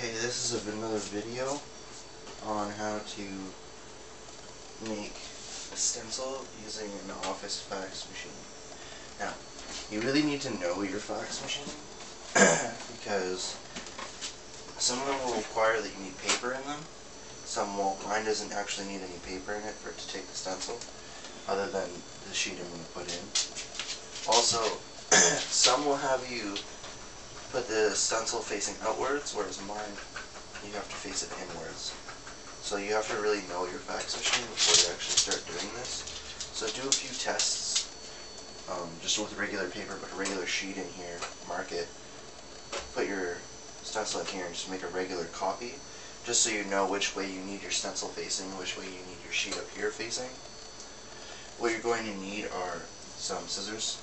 Okay, this is another video on how to make a stencil using an office fax machine. Now, you really need to know your fax machine because some of them will require that you need paper in them. Some won't. Mine doesn't actually need any paper in it for it to take the stencil, other than the sheet I'm going to put in. Also, some will have you put the stencil facing outwards, whereas mine, you have to face it inwards. So you have to really know your fax machine before you actually start doing this. So do a few tests, just with regular paper, but a regular sheet in here, mark it, put your stencil in here and just make a regular copy, just so you know which way you need your stencil facing, which way you need your sheet up here facing. What you're going to need are some scissors,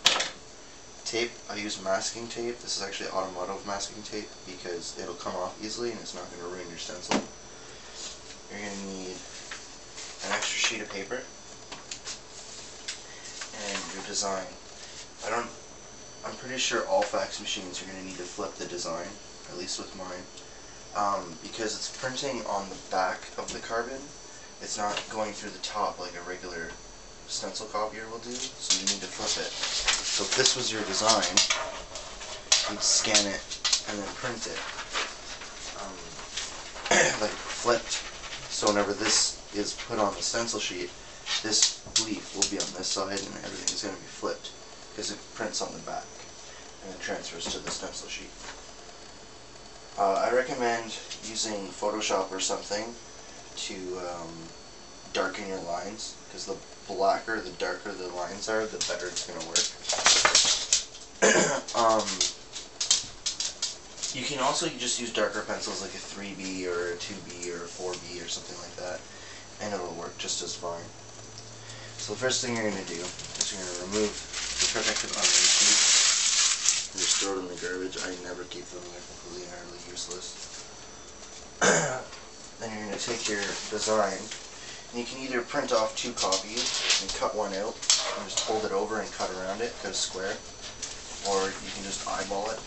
tape. I use masking tape. This is actually automotive masking tape because it'll come off easily and it's not going to ruin your stencil. You're going to need an extra sheet of paper and your design. I'm pretty sure all fax machines are going to need to flip the design, at least with mine, because it's printing on the back of the carbon. It's not going through the top like a regular stencil copier will do, so you need to flip it. So if this was your design, you'd scan it and then print it, like flipped. So whenever this is put on the stencil sheet, this leaf will be on this side and everything is going to be flipped because it prints on the back and then transfers to the stencil sheet. I recommend using Photoshop or something to darken your lines, because the blacker, the darker the lines are, the better it's going to work. You can also just use darker pencils like a 3B or a 2B or a 4B or something like that, and it'll work just as fine. So the first thing you're going to do is you're going to remove the protective onion sheets and just throw it in the garbage. I never keep them, they're completely and utterly useless. Then you're going to take your design, and you can either print off 2 copies and cut one out and just hold it over and cut around it, cut a square, or you can just eyeball it.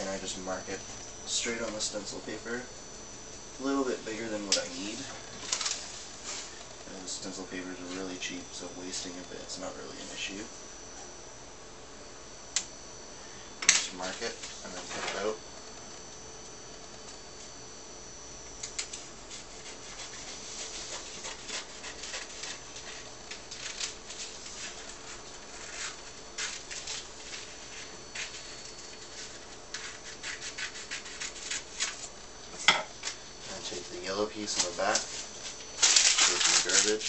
And I just mark it straight on the stencil paper, a little bit bigger than what I need. And the stencil papers are really cheap, so wasting a bit is not really an issue. Just mark it and then cut it out. Take the yellow piece on the back, go to the garbage,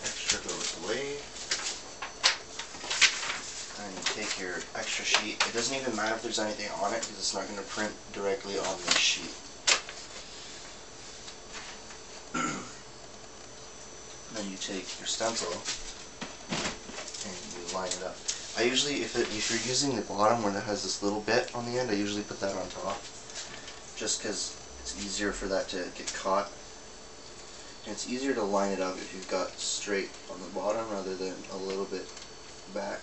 extra goes away, and you take your extra sheet. It doesn't even matter if there's anything on it because it's not going to print directly on this sheet. Then you take your stencil and you line it up. I usually, if you're using the bottom where it has this little bit on the end, I usually put that on top, just because it's easier for that to get caught. And it's easier to line it up if you've got straight on the bottom rather than a little bit back.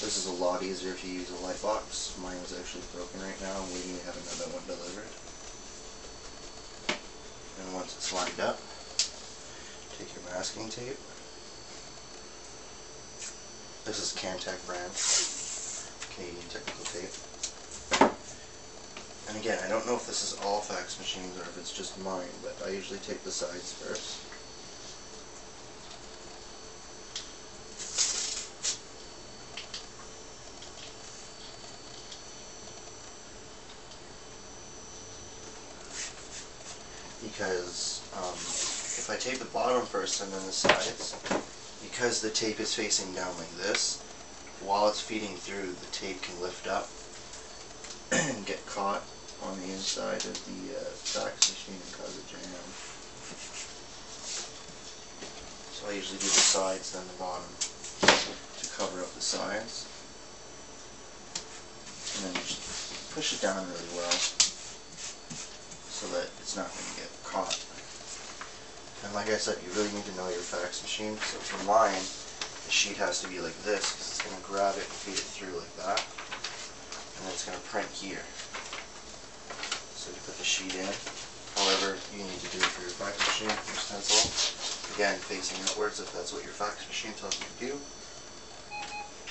This is a lot easier if you use a light box. Mine is actually broken right now. I'm waiting to have another one delivered. And once it's lined up, take your masking tape. This is Cantech brand, Canadian technical tape. And again, I don't know if this is all fax machines or if it's just mine, but I usually take the sides first. Because if I tape the bottom first and then the sides, because the tape is facing down like this, while it's feeding through, the tape can lift up and get caught on the inside of the fax machine and cause a jam. So I usually do the sides, then the bottom, to cover up the sides. And then just push it down really well so that it's not going to get caught. And like I said, you really need to know your fax machine. So for mine, the sheet has to be like this because it's going to grab it and feed it through like that, and then it's going to print here. So you put the sheet in, however you need to do it for your fax machine, your stencil. Again, facing outwards if that's what your fax machine tells you to do.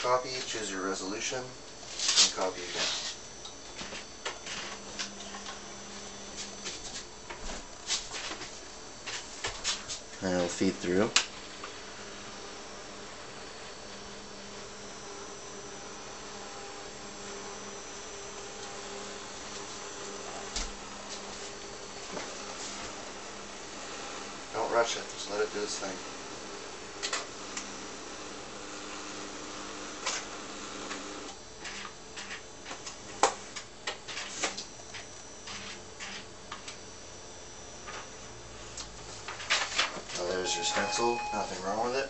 Copy, choose your resolution, and copy again. And it'll feed through. Don't rush it, just let it do its thing. Now there's your stencil, nothing wrong with it.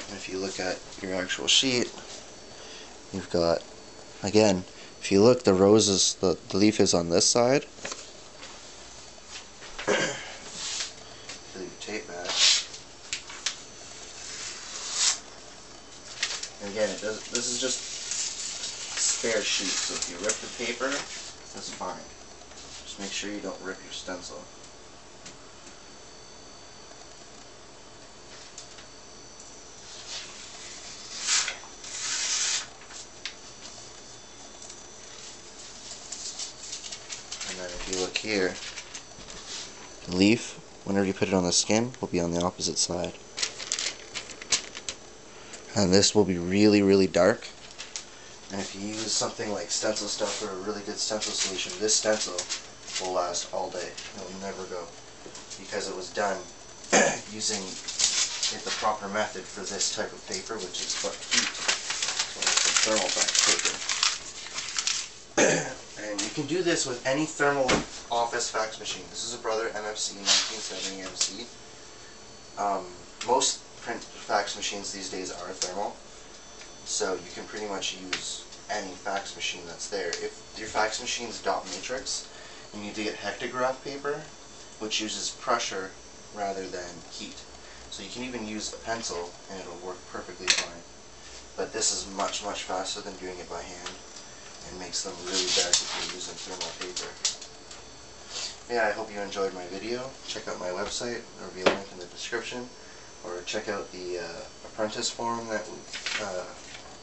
And if you look at your actual sheet, you've got, again, if you look, the roses, the leaf is on this side. Tape back. And again, this is just spare sheet, so if you rip the paper, that's fine. Just make sure you don't rip your stencil. And then if you look here, the leaf, whenever you put it on the skin, will be on the opposite side. And this will be really, really dark. And if you use something like stencil stuff or a really good stencil solution, this stencil will last all day. It will never go. Because it was done using the proper method for this type of paper, which is heat. So it's a thermal fax paper. And you can do this with any thermal office fax machine. This is a Brother MFC 1970 MC. Most print fax machines these days are thermal, so you can pretty much use any fax machine that's there. If your fax machine's dot matrix, you need to get hectograph paper, which uses pressure rather than heat. So you can even use a pencil and it'll work perfectly fine. But this is much, much faster than doing it by hand, and makes them really dark if you're using thermal paper. Yeah, I hope you enjoyed my video. Check out my website, there will be a link in the description, or check out the apprentice forum that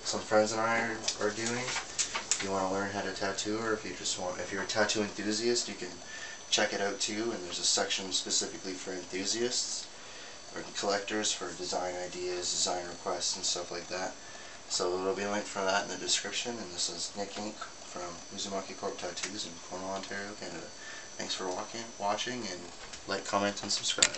some friends and I are doing. If you want to learn how to tattoo, or if you're a tattoo enthusiast, you can check it out too, and there's a section specifically for enthusiasts or collectors for design ideas, design requests, and stuff like that. So there'll be a link for that in the description, and this is Nick Inc. from Uzumaki Corp Tattoos in Cornwall, Ontario, Canada. Thanks for watching, and like, comment, and subscribe.